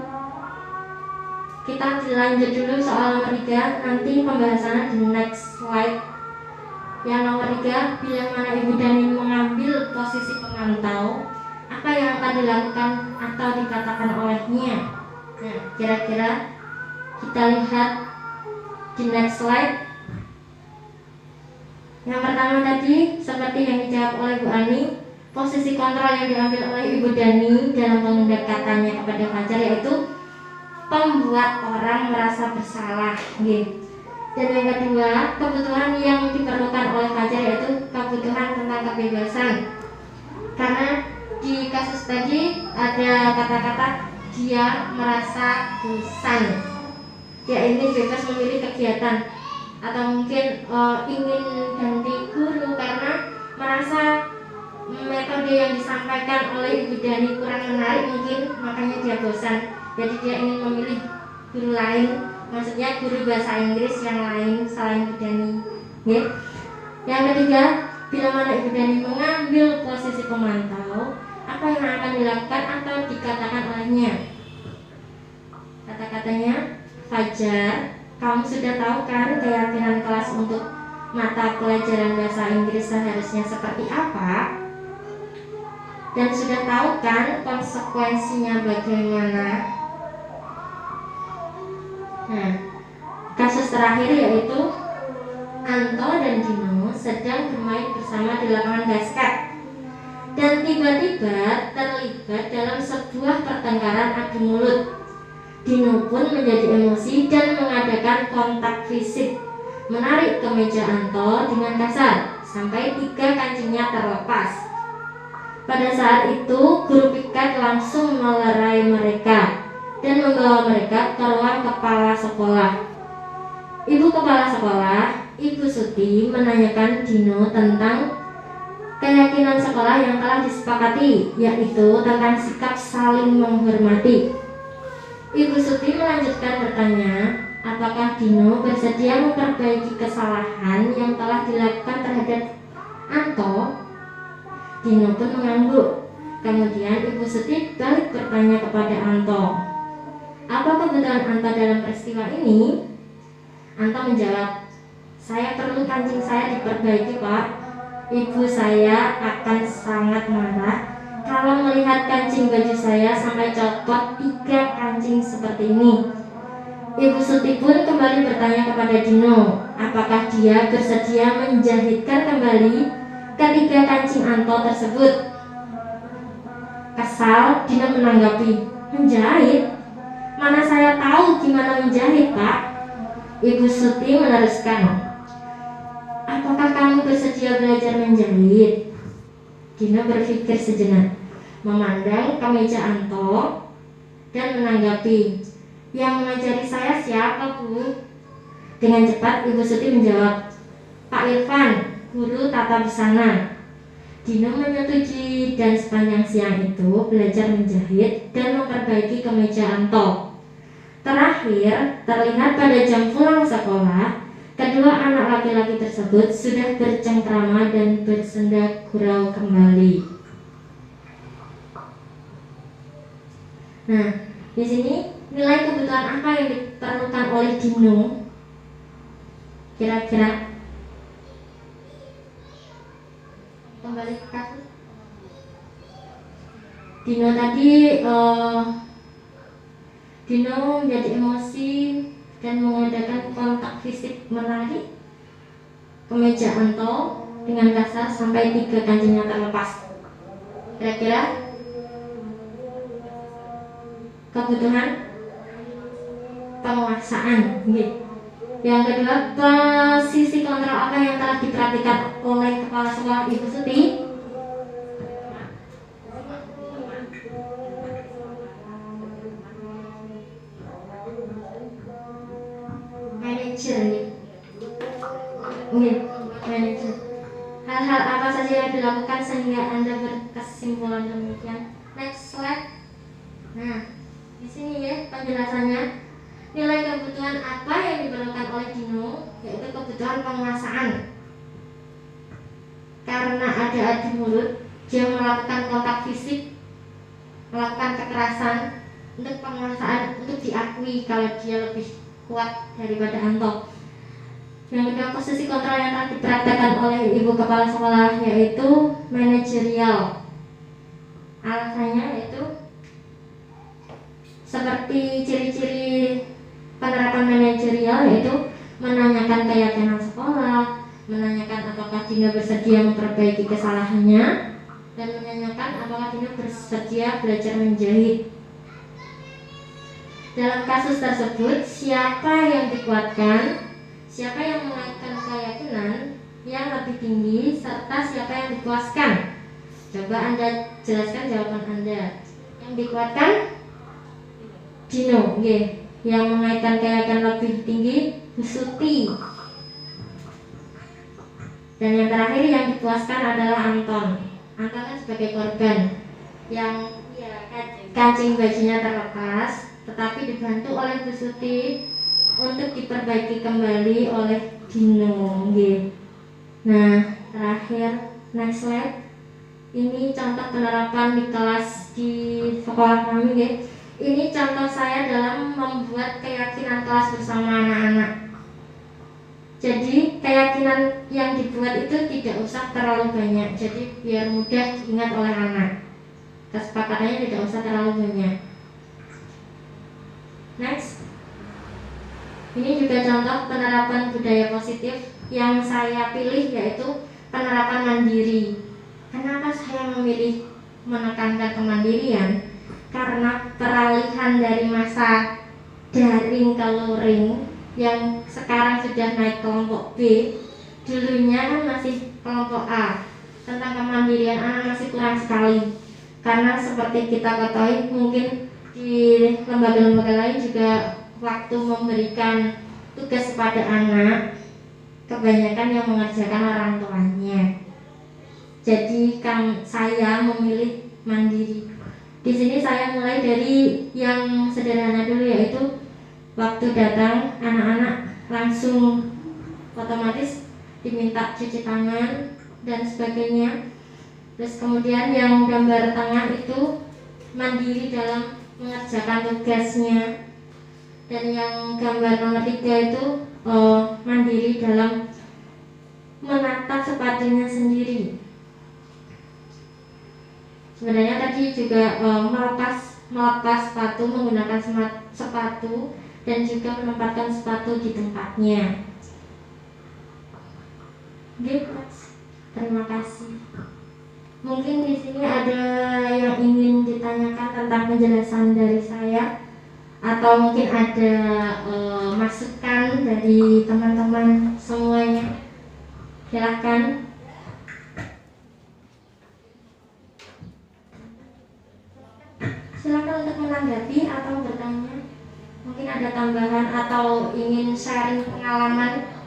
kita lanjut dulu soal nomor 3, nanti pembahasannya di next slide. Yang nomor 3, bila mana Ibu Dani mengambil posisi pemantau, apa yang akan dilakukan atau dikatakan olehnya? Nah, kira-kira kita lihat di next slide. Yang pertama tadi, seperti yang dijawab oleh Bu Ani, posisi kontrol yang diambil oleh Ibu Dani dalam pendekatannya kepada Fajar yaitu pembuat orang merasa bersalah. Dan yang kedua, kebutuhan yang diperlukan oleh Fajar yaitu kebutuhan tentang kebebasan. Karena di kasus tadi ada kata-kata dia merasa bosan, dia ingin bebas memilih kegiatan, atau mungkin ingin ganti guru karena merasa metode yang disampaikan oleh Ibu Dani kurang menarik mungkin, makanya dia bosan. Jadi dia ingin memilih guru lain, maksudnya guru bahasa Inggris yang lain selain Ibu Dani. Yang ketiga, bila mana Ibu Dani mengambil posisi pemantau, apa yang akan dilakukan atau dikatakan olehnya? Kata-katanya, Fajar, kamu sudah tahu kan keyakinan kelas untuk mata pelajaran bahasa Inggris seharusnya seperti apa? Dan sudah tahu kan konsekuensinya bagaimana? Nah, kasus terakhir yaitu Anto dan Dino sedang bermain bersama di lapangan basket dan tiba-tiba terlibat dalam sebuah pertengkaran adu mulut. Dino pun menjadi emosi dan mengadakan kontak fisik, menarik kemeja Anto dengan kasar sampai 3 kancingnya terlepas. Pada saat itu, guru piket langsung melerai mereka dan membawa mereka ke ruang kepala sekolah. Ibu kepala sekolah, Ibu Suti, menanyakan Dino tentang keyakinan sekolah yang telah disepakati, yaitu tentang sikap saling menghormati. Ibu Suti melanjutkan bertanya, apakah Dino bersedia memperbaiki kesalahan yang telah dilakukan terhadap Anto? Dino pun mengangguk. Kemudian Ibu Suti balik bertanya kepada Anto, apa kebutuhan Anto dalam peristiwa ini? Anto menjawab, saya perlu kancing saya diperbaiki, Pak. Ibu saya akan sangat marah kalau melihat kancing baju saya sampai copot 3 kancing seperti ini. Ibu Suti pun kembali bertanya kepada Dino, apakah dia bersedia menjahitkan kembali ketiga kancing Anto tersebut. Kesal, Dino menanggapi, menjahit? Mana saya tahu gimana menjahit, Pak. Ibu Suti meneruskan, apakah kamu bersedia belajar menjahit? Dino berpikir sejenak, memandang kemeja Anto dan menanggapi, yang mengajari saya siapa, Bu? Dengan cepat Ibu Suti menjawab, Pak Irfan, guru tata busana. Dino menyetujui dan sepanjang siang itu belajar menjahit dan memperbaiki kemeja Anto. Terakhir, terlihat pada jam pulang sekolah, kedua anak laki-laki tersebut sudah bercengkrama dan bersenda gurau kembali. Nah, di sini nilai kebutuhan apa yang diperlukan oleh Dino? Kira-kira kembali ke kasus. Dino tadi Dino menjadi emosi dan mengadakan kontak fisik menarik kemeja Anto dengan kasar sampai 3 kancingnya terlepas. Kira-kira kebutuhan penguasaan. Yang kedua, posisi kontrol apa yang telah diperhatikan oleh kepala sekolah Ibu Suti? Manajer. Manajer. Hal-hal apa saja yang dilakukan sehingga Anda berkesimpulan demikian? Next slide. Nah, di sini ya penjelasannya. Nilai kebutuhan apa yang diperlukan oleh Dino, yaitu kebutuhan penguasaan. Karena ada adu mulut, dia melakukan kontak fisik, melakukan kekerasan untuk penguasaan, untuk diakui kalau dia lebih kuat daripada Anto. Yang kedua, posisi kontrol yang telah dipraktekkan oleh ibu kepala sekolah yaitu manajerial. Alasannya yaitu seperti ciri-ciri penerapan manajerial yaitu menanyakan keyakinan sekolah, menanyakan apakah Dino bersedia memperbaiki kesalahannya, dan menanyakan apakah Dino bersedia belajar menjahit. Dalam kasus tersebut, siapa yang dikuatkan, siapa yang menaikkan keyakinan yang lebih tinggi, serta siapa yang dipuaskan? Coba Anda jelaskan jawaban Anda. Yang dikuatkan Dino, yang menaikkan keyakinan lebih tinggi Bu Suti. Dan yang terakhir yang dipuaskan adalah Anton. Anton kan sebagai korban yang kancing bajunya terlepas, tetapi dibantu oleh Bu Suti untuk diperbaiki kembali oleh Dino. Nah, terakhir next slide. Ini contoh penerapan di kelas di sekolah kami. Ini contoh saya dalam membuat keyakinan kelas bersama anak-anak. Jadi keyakinan yang dibuat itu tidak usah terlalu banyak, jadi biar mudah diingat oleh anak. Kesepakatannya tidak usah terlalu banyak. Next. Ini juga contoh penerapan budaya positif yang saya pilih, yaitu penerapan mandiri. Kenapa saya memilih menekankan kemandirian? Karena peralihan dari masa daring ke luring yang sekarang sudah naik kelompok B, dulunya kan masih kelompok A. Tentang kemandirian anak masih kurang sekali, karena seperti kita ketahui mungkin di lembaga-lembaga lain juga waktu memberikan tugas pada anak kebanyakan yang mengerjakan orang tuanya. Jadi saya memilih mandiri. Di sini saya mulai dari yang sederhana dulu, yaitu waktu datang anak-anak langsung otomatis diminta cuci tangan dan sebagainya. Terus kemudian yang gambar tengah itu mandiri dalam mengerjakan tugasnya, dan yang gambar nomor 3 itu mandiri dalam menata sepatunya sendiri. Sebenarnya tadi juga melepas sepatu, menggunakan sepatu, dan juga menempatkan sepatu di tempatnya. Oke, terima kasih. Mungkin di sini ada yang ingin ditanyakan tentang penjelasan dari saya, atau mungkin ada masukan dari teman-teman semuanya. Silakan. Silakan untuk menanggapi atau bertanya. Mungkin ada tambahan atau ingin sharing pengalaman.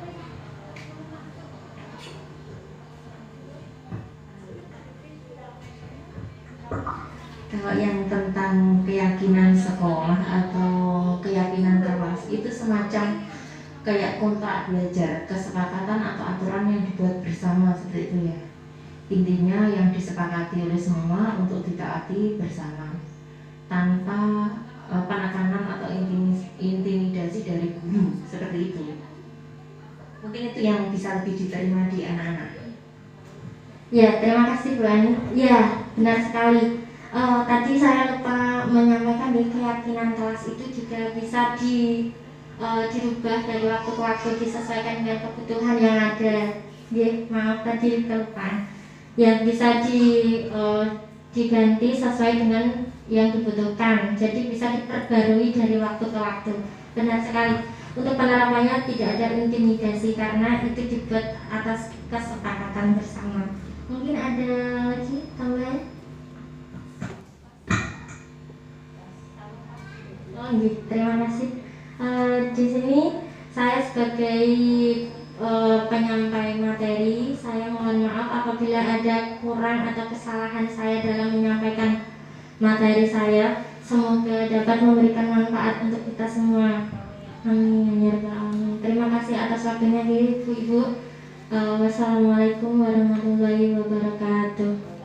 Kalau yang tentang keyakinan sekolah atau keyakinan kelas itu semacam kayak kontrak belajar, kesepakatan atau aturan yang dibuat bersama seperti itu ya. Intinya yang disepakati oleh semua untuk ditaati bersama, tanpa penekanan atau intimidasi dari guru, seperti itu. Mungkin itu yang bisa lebih diterima di anak-anak. Ya, terima kasih Bu Ani. Ya, benar sekali. Tadi saya lupa menyampaikan di keyakinan kelas itu juga bisa dirubah dari waktu ke waktu, disesuaikan dengan kebutuhan yang ada. Ya, maaf tadi kelupaan. Ya, bisa diganti sesuai dengan yang dibutuhkan. Jadi bisa diperbarui dari waktu ke waktu. Benar sekali. Untuk penerapannya tidak ada intimidasi karena itu dibuat atas kesepakatan bersama. Mungkin ada lagi tambahan? Oh iya, terima kasih. Di sini saya sebagai penyampai materi, saya mohon maaf apabila ada kurang atau kesalahan saya dalam menyampaikan materi saya. Semoga dapat memberikan manfaat untuk kita semua. Amin ya rabbal alamin. Terima kasih atas waktunya Ibu. Wassalamualaikum warahmatullahi wabarakatuh.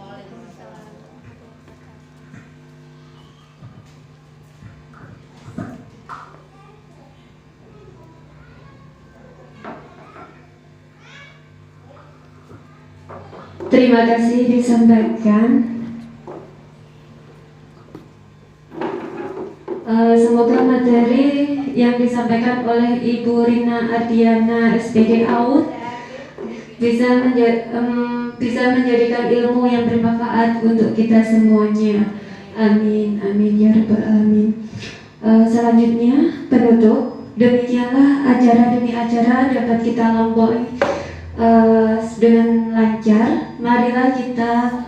Terima kasih disampaikan. Semoga materi yang disampaikan oleh Ibu Rina Ardiana SPD AUD bisa menjadikan ilmu yang bermanfaat untuk kita semuanya. Amin, amin ya rabbal alamin. Selanjutnya penutup. Demikianlah acara demi acara dapat kita lampaui dengan lancar. Marilah kita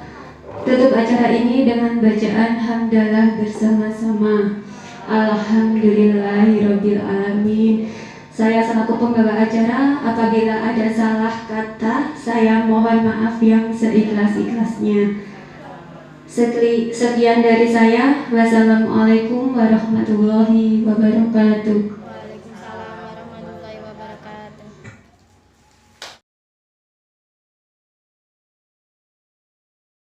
tutup acara ini dengan bacaan hamdalah bersama-sama. Alhamdulillahirabbil alamin. Saya selaku penggawa acara, apabila ada salah kata, saya mohon maaf yang seikhlas-ikhlasnya. Sekian dari saya. Wassalamualaikum warahmatullahi wabarakatuh.